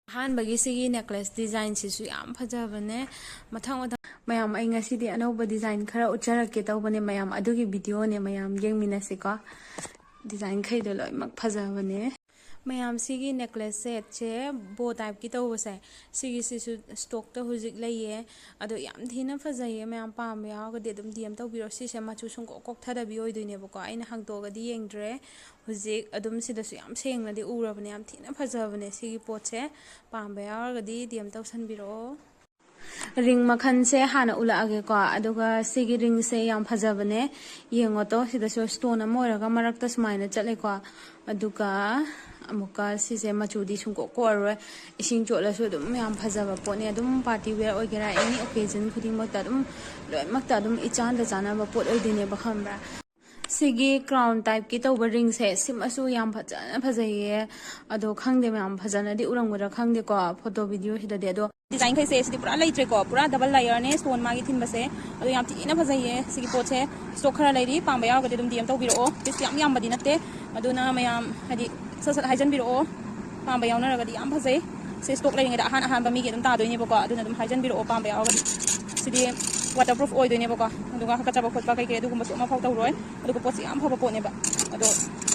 ꯑꯍꯥꯟꯕꯒꯤ ꯁꯤꯒꯤ ꯅꯦꯛꯀ꯭ꯂꯦꯁ ꯗꯤꯖꯥꯏꯟꯁꯤꯁꯨ ꯌꯥꯝ ꯐꯖꯕꯅꯦ ꯃꯊꯪ ꯃꯌꯥꯝ ꯑꯩ ꯉꯁꯤꯗꯤ ꯑꯅꯧꯕ ꯗꯤꯖꯥꯏꯟ ꯈꯔ ꯎꯠꯆꯔꯛꯀꯦ ꯇꯧꯕꯅꯦ ꯃꯌꯥꯝ ꯑꯗꯨꯒꯤ ꯚꯤꯗꯤꯑꯣꯅꯦ ꯃꯌꯥꯝ ꯌꯦꯡꯃꯤꯟꯅꯁꯤꯀꯣ ꯗꯤꯖꯥꯏꯟꯈꯩꯗꯣ ꯂꯣꯏꯅꯃꯛ ꯐꯖꯕꯅꯦ ꯃꯌꯥꯝ ꯁꯤꯒꯤ ꯅꯦꯛꯀ꯭ꯂꯦꯁ ꯁꯦꯠꯁꯦ ꯕꯣ ꯇꯥꯏꯞꯀꯤ ꯇꯧꯕꯁꯦ ꯁꯤꯒꯤꯁꯤꯁꯨ ꯁ꯭ꯇꯣꯛꯇ ꯍꯧꯖꯤꯛ ꯂꯩꯌꯦ ꯑꯗꯣ ꯌꯥꯝ ꯊꯤꯅ ꯐꯖꯩꯌꯦ ꯃꯌꯥꯝ ꯄꯥꯝꯕ ꯌꯥꯎꯔꯒꯗꯤ ꯑꯗꯨꯝ DM ꯇꯧꯕꯤꯔꯣ ꯁꯤꯁꯦ ꯃꯆꯨ ꯁꯨꯡꯀꯣꯛ ꯀꯣꯛꯊꯗꯕꯤ ꯑꯣꯏꯗꯣꯏꯅꯦꯕꯀꯣ ꯑꯩꯅ ꯍꯥꯡꯇꯣꯛꯑꯒꯗꯤ ꯌꯦꯡꯗ꯭ꯔꯦ ꯍꯧꯖꯤꯛ ꯑꯗꯨꯝ ꯁꯤꯗꯁꯨ ꯌꯥꯝ ꯁꯦꯡꯅꯗꯤ ꯎꯔꯕꯅꯦ ꯌꯥꯝ ꯊꯤꯅ ꯐꯖꯕꯅꯦ ꯁꯤꯒꯤ ꯄꯣꯠꯁꯦ ꯄꯥꯝꯕ ꯌꯥꯎꯔꯒꯗꯤ DM ꯇꯧꯁꯟꯕꯤꯔꯛꯑꯣ ꯔꯤꯡ ꯃꯈꯜꯁꯦ ꯍꯥꯟꯅ ꯎꯠꯂꯛꯑꯒꯦꯀꯣ ꯑꯗꯨꯒ ꯁꯤꯒꯤ ꯔꯤꯡꯁꯦ ꯌꯥꯝ ꯐꯖꯕꯅꯦ ꯌꯦꯡꯉꯣꯇꯣ ꯁꯤꯗꯁꯨ ꯁ꯭ꯇꯣꯟ ꯑꯃ ꯑꯣꯏꯔꯒ ꯃꯔꯛꯇ ꯁꯨꯃꯥꯏꯅ ꯆꯠꯂꯦꯀꯣ ꯑꯗꯨꯒ ꯑꯃꯨꯛꯀ ꯁꯤꯁꯦ ꯃꯆꯨꯗꯤ ꯁꯨꯡꯀꯣꯛ ꯀꯣꯛꯑꯔꯣꯏ ꯏꯁꯤꯡ ꯆꯣꯠꯂꯁꯨ ꯑꯗꯨꯝ ꯌꯥꯝ ꯐꯖꯕ ꯄꯣꯠꯅꯦ ꯑꯗꯨꯝ ꯄꯥꯔꯇꯤ ꯋꯦꯌꯔ ꯑꯣꯏꯒꯦꯔꯥ ꯑꯦꯅꯤ ꯑꯣꯀꯦꯖꯟ ꯈꯨꯗꯤꯡꯃꯛꯇ ꯑꯗꯨꯝ ꯂꯣꯏꯅꯃꯛꯇ ꯑꯗꯨꯝ ꯏꯆꯥꯟꯗ ꯆꯥꯟꯅꯕ ꯄꯣꯠ ꯑꯣꯏꯗꯣꯏꯅꯦꯕ ꯈꯪꯕ꯭ꯔꯥ ꯁꯤꯒꯤ ꯀ꯭ꯔꯥꯎꯟ ꯇꯥꯏꯞꯀꯤ ꯇꯧꯕ ꯔꯤꯡꯁꯦ ꯁꯤꯃꯁꯨ ꯌꯥꯝ ꯐꯖꯅ ꯐꯖꯩꯌꯦ ꯑꯗꯣ ꯈꯪꯗꯦ ꯃꯌꯥꯝ ꯐꯖꯅꯗꯤ ꯎꯔꯝꯒꯗ꯭ꯔꯥ ꯈꯪꯗꯦꯀꯣ ꯐꯣꯇꯣ ꯚꯤꯗꯤꯑꯣꯁꯤꯗꯗꯤ ꯑꯗꯣ ꯗꯤꯖꯥꯏꯟꯈꯩꯁꯦ ꯁꯤꯗꯤ ꯄꯨꯔꯥ ꯂꯩꯇ꯭ꯔꯦꯀꯣ ꯄꯨꯔꯥ ꯗꯕꯜ ꯂꯥꯌꯔꯅꯦ ꯁ꯭ꯇꯣꯟ ꯃꯥꯒꯤ ꯊꯤꯟꯕꯁꯦ ꯑꯗꯣ ꯌꯥꯝ ꯊꯤꯅ ꯐꯖꯩꯌꯦ ꯁꯤꯒꯤ ꯄꯣꯠꯁꯦ ꯁ꯭ꯇꯣꯛ ꯈꯔ ꯂꯩꯔꯤ ꯄꯥꯝꯕ ꯌꯥꯎꯔꯒꯗꯤ ꯑꯗꯨꯝ DM ꯇꯧꯕꯤꯔꯛꯑꯣ ꯄꯤꯁ ꯌꯥꯝ ꯌꯥꯝꯕꯗꯤ ꯅꯠꯇꯦ ꯑꯗꯨꯅ ꯃꯌꯥꯝ ꯍꯥꯏꯗꯤ ꯁꯠ ꯍꯥꯏꯖꯟꯕꯤꯔꯛꯑꯣ ꯄꯥꯝꯕ ꯌꯥꯎꯅꯔꯒꯗꯤ ꯌꯥꯝ ꯐꯖꯩ ꯁꯤ ꯁ꯭ꯇꯣꯛ ꯂꯩꯔꯤꯉꯩꯗ ꯑꯍꯥꯟꯕ ꯃꯤꯒꯤ ꯑꯗꯨꯝ ꯇꯥꯗꯣꯏꯅꯦꯕꯀꯣ ꯑꯗꯨꯅ ꯑꯗꯨꯝ ꯍꯥꯏꯖꯟꯕꯤꯔꯛꯑꯣ ꯄꯥꯝꯕ ꯌꯥꯎꯔꯒꯗꯤ ꯁꯤꯗꯤ ꯋꯥꯇꯔꯄ꯭ꯔꯨꯐ ꯑꯣꯏꯗꯣꯏꯅꯦꯕꯀꯣ ꯑꯗꯨꯒ ꯍꯥꯀꯠꯆꯕ ꯈꯣꯠꯄ ꯀꯩꯀꯩ ꯑꯗꯨꯒꯨꯝꯕꯁꯨ ꯑꯃꯐꯥꯎ ꯇꯧꯔꯣꯏ ꯑꯗꯨꯒ ꯄꯣꯠꯁꯦ ꯌꯥꯝ ꯐꯕ ꯄꯣꯠꯅꯦꯕ ꯑꯗꯣ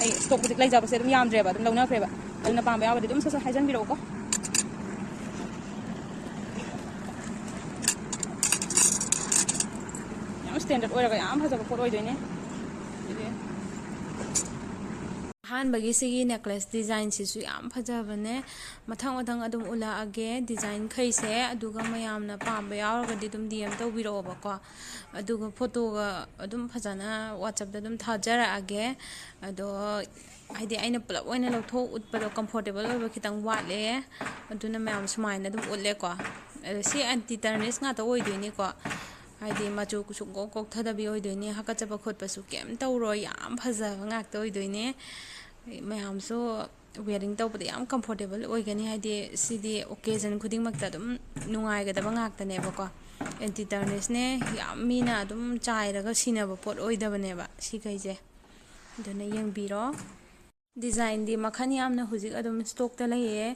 ꯑꯩ ꯁ꯭ꯇꯣꯛ ꯍꯧꯖꯤꯛ ꯂꯩꯖꯕꯁꯦ ꯑꯗꯨꯝ ꯌꯥꯝꯗ꯭ꯔꯦꯕ ꯑꯗꯨꯝ ꯂꯧꯅꯈ꯭ꯔꯦꯕ ꯑꯗꯨꯅ ꯄꯥꯝꯕ ꯌꯥꯎꯔꯒꯗꯤ ꯑꯗꯨꯝ ꯁꯠ ꯍꯥꯏꯖꯟꯕꯤꯔꯛꯑꯣꯀꯣ ꯌꯥꯝ ꯁ꯭ꯇꯦꯟꯗꯔꯠ ꯑꯣꯏꯔꯒ ꯌꯥꯝ ꯐꯖꯕ ꯄꯣꯠ ꯑꯣꯏꯗꯣꯏꯅꯦ ꯑꯍꯥꯟꯕꯒꯤ ꯁꯤꯒꯤ ꯅꯦꯛꯀ꯭ꯂꯦꯁ ꯗꯤꯖꯥꯏꯟꯁꯤꯁꯨ ꯌꯥꯝ ꯐꯖꯕꯅꯦ ꯃꯊꯪ ꯑꯗꯨꯝ ꯎꯠꯂꯛꯑꯒꯦ ꯗꯤꯖꯥꯏꯟꯈꯩꯁꯦ ꯑꯗꯨꯒ ꯃꯌꯥꯝꯅ ꯄꯥꯝꯕ ꯌꯥꯎꯔꯒꯗꯤ ꯑꯗꯨꯝ DM ꯇꯧꯕꯤꯔꯛꯑꯣꯕꯀꯣ ꯑꯗꯨꯒ ꯐꯣꯇꯣꯒ ꯑꯗꯨꯝ ꯐꯖꯅ ꯋꯥꯆꯞꯇ ꯑꯗꯨꯝ ꯊꯥꯖꯔꯛꯑꯒꯦ ꯑꯗꯣ ꯍꯥꯏꯗꯤ ꯑꯩꯅ ꯄꯨꯂꯞ ꯑꯣꯏꯅ ꯂꯧꯊꯣꯛ ꯎꯠꯄꯗꯣ ꯀꯝꯐꯣꯔꯇꯦꯕꯜ ꯑꯣꯏꯕ ꯈꯤꯇꯪ ꯋꯥꯠꯂꯦ ꯑꯗꯨꯅ ꯃꯌꯥꯝ ꯁꯨꯃꯥꯏꯅ ꯑꯗꯨꯝ ꯎꯠꯂꯦꯀꯣ ꯑꯗꯣ ꯁꯤ ꯑꯦꯟꯇꯤ ꯇꯔꯅꯤꯁ ꯉꯥꯛꯇ ꯑꯣꯏꯗꯣꯏꯅꯦꯀꯣ ꯍꯥꯏꯗꯤ ꯃꯆꯨ ꯁꯨꯡꯀꯣꯛ ꯀꯣꯛꯊꯗꯕꯤ ꯑꯣꯏꯗꯣꯏꯅꯦ ꯍꯥꯀꯠꯆꯕ ꯈꯣꯠꯄꯁꯨ ꯀꯩꯝ ꯇꯧꯔꯣꯏ ꯌꯥꯝ ꯐꯖꯕ ꯉꯥꯛꯇ ꯑꯣꯏꯗꯣꯏꯅꯦ ꯃꯌꯥꯝꯁꯨ ꯋꯦꯌꯔꯤꯡ ꯇꯧꯕꯗ ꯌꯥꯝ ꯀꯝꯐꯣꯔꯇꯦꯕꯜ ꯑꯣꯏꯒꯅꯤ ꯍꯥꯏꯗꯤ ꯁꯤꯗꯤ ꯑꯣꯀꯦꯖꯟ ꯈꯨꯗꯤꯡꯃꯛꯇ ꯑꯗꯨꯝ ꯅꯨꯡꯉꯥꯏꯒꯗꯕ ꯉꯥꯛꯇꯅꯦꯕꯀꯣ ꯑꯦꯟꯇꯤ ꯇꯔꯅꯤꯁꯅꯦ ꯌꯥꯝ ꯃꯤꯅ ꯑꯗꯨꯝ ꯆꯥꯏꯔꯒ ꯁꯤꯅꯕ ꯄꯣꯠ ꯑꯣꯏꯗꯕꯅꯦꯕ ꯁꯤꯈꯩꯁꯦ ꯑꯗꯨꯅ ꯌꯦꯡꯕꯤꯔꯣ ꯗꯤꯖꯥꯏꯟꯗꯤ ꯃꯈꯜ ꯌꯥꯝꯅ ꯍꯧꯖꯤꯛ ꯑꯗꯨꯝ ꯁ꯭ꯇꯣꯛꯇ ꯂꯩꯌꯦ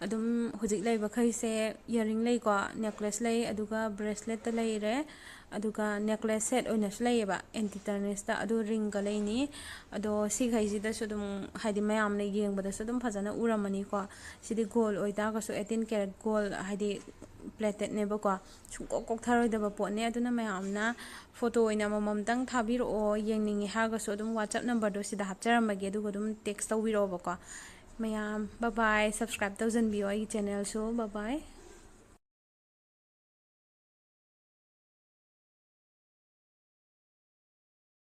ꯑꯗꯨꯝ ꯍꯧꯖꯤꯛ ꯂꯩꯕꯈꯩꯁꯦ ꯏꯌꯥꯔꯤꯡ ꯂꯩꯀꯣ ꯅꯦꯛꯀ꯭ꯂꯦꯁ ꯂꯩ ꯑꯗꯨꯒ ꯕ꯭ꯔꯦꯁꯂꯦꯠꯇ ꯂꯩꯔꯦ ꯑꯗꯨꯒ ꯅꯦꯛꯀ꯭ꯂꯦꯁ ꯁꯦꯠ ꯑꯣꯏꯅꯁꯨ ꯂꯩꯌꯦꯕ ꯑꯦꯟꯇꯤ ꯇꯔꯅꯤꯁꯇ ꯑꯗꯨ ꯔꯤꯡꯒ ꯂꯩꯅꯤ ꯑꯗꯣ ꯁꯤꯈꯩꯁꯤꯗꯁꯨ ꯑꯗꯨꯝ ꯍꯥꯏꯗꯤ ꯃꯌꯥꯝꯅ ꯌꯦꯡꯕꯗꯁꯨ ꯑꯗꯨꯝ ꯐꯖꯅ ꯎꯔꯝꯃꯅꯤꯀꯣ ꯁꯤꯗꯤ ꯒꯣꯜ ꯑꯣꯏꯇꯥꯔꯒꯁꯨ 18 ꯀꯦꯔꯦꯠ ꯒꯣꯜ ꯍꯥꯏꯗꯤ ꯄ꯭ꯂꯦꯇꯦꯠꯅꯦꯕꯀꯣ ꯁꯨꯡꯀꯣꯛ ꯀꯣꯛꯊꯔꯣꯏꯗꯕ ꯄꯣꯠꯅꯦ ꯑꯗꯨꯅ ꯃꯌꯥꯝꯅ ꯐꯣꯇꯣ ꯑꯣꯏꯅ ꯑꯃꯃꯝꯇꯪ ꯊꯥꯕꯤꯔꯛꯑꯣ ꯌꯦꯡꯅꯤꯡꯉꯦ ꯍꯥꯏꯔꯒꯁꯨ ꯑꯗꯨꯝ ꯋꯥꯆꯞ ꯅꯝꯕꯔꯗꯣ ꯁꯤꯗ ꯍꯥꯞꯆꯔꯝꯃꯒꯦ ꯑꯗꯨꯒ ꯑꯗꯨꯝ ꯇꯦꯛꯁ ꯇꯧꯕꯤꯔꯛꯑꯣꯕꯀꯣ ꯃꯌꯥꯝ ꯕꯥꯏ ꯁꯕꯁꯀ꯭ꯔꯥꯏꯕ ꯇꯧꯖꯟꯕꯤꯌꯣ ꯑꯩꯒꯤ ꯆꯦꯅꯦꯜꯁꯨ ꯕꯥꯏ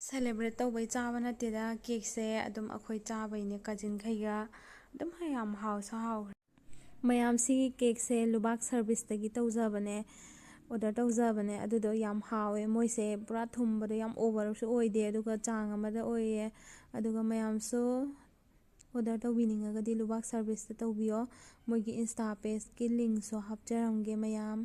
ꯁꯦꯂꯦꯕ꯭ꯔꯦꯠ ꯇꯧꯕꯩ ꯆꯥꯕ ꯅꯠꯇꯦꯗ ꯀꯦꯛꯁꯦ ꯑꯗꯨꯝ ꯑꯩꯈꯣꯏ ꯆꯥꯕꯩꯅꯦ ꯀꯖꯤꯟꯈꯩꯒ ꯑꯗꯨꯝ ꯌꯥꯝ ꯍꯥꯎꯁꯨ ꯍꯥꯎꯈ꯭ꯔꯦ ꯃꯌꯥꯝ ꯁꯤꯒꯤ ꯀꯦꯛꯁꯦ ꯂꯨꯕꯥꯛ ꯁꯔꯚꯤꯁꯇꯒꯤ ꯇꯧꯖꯕꯅꯦ ꯑꯣꯔꯗꯔ ꯇꯧꯖꯕꯅꯦ ꯑꯗꯨꯗꯣ ꯌꯥꯝ ꯍꯥꯎꯋꯦ ꯃꯣꯏꯁꯦ ꯄꯨꯔꯥ ꯊꯨꯝꯕꯗꯣ ꯌꯥꯝ ꯑꯣꯚꯔꯁꯨ ꯑꯣꯏꯗꯦ ꯑꯗꯨꯒ ꯆꯥꯡ ꯑꯃꯗ ꯑꯣꯏꯌꯦ ꯑꯗꯨꯒ ꯃꯌꯥꯝꯁꯨ ꯑꯣꯔꯗꯔ ꯇꯧꯕꯤꯅꯤꯡꯉꯒꯗꯤ ꯂꯨꯕꯥꯛ ꯁꯔꯚꯤꯁꯇ ꯇꯧꯕꯤꯌꯣ ꯃꯣꯏꯒꯤ ꯏꯟꯁꯇꯥ ꯄꯦꯖꯀꯤ ꯂꯤꯡꯛꯁꯨ ꯍꯥꯞꯆꯔꯝꯒꯦ ꯃꯌꯥꯝ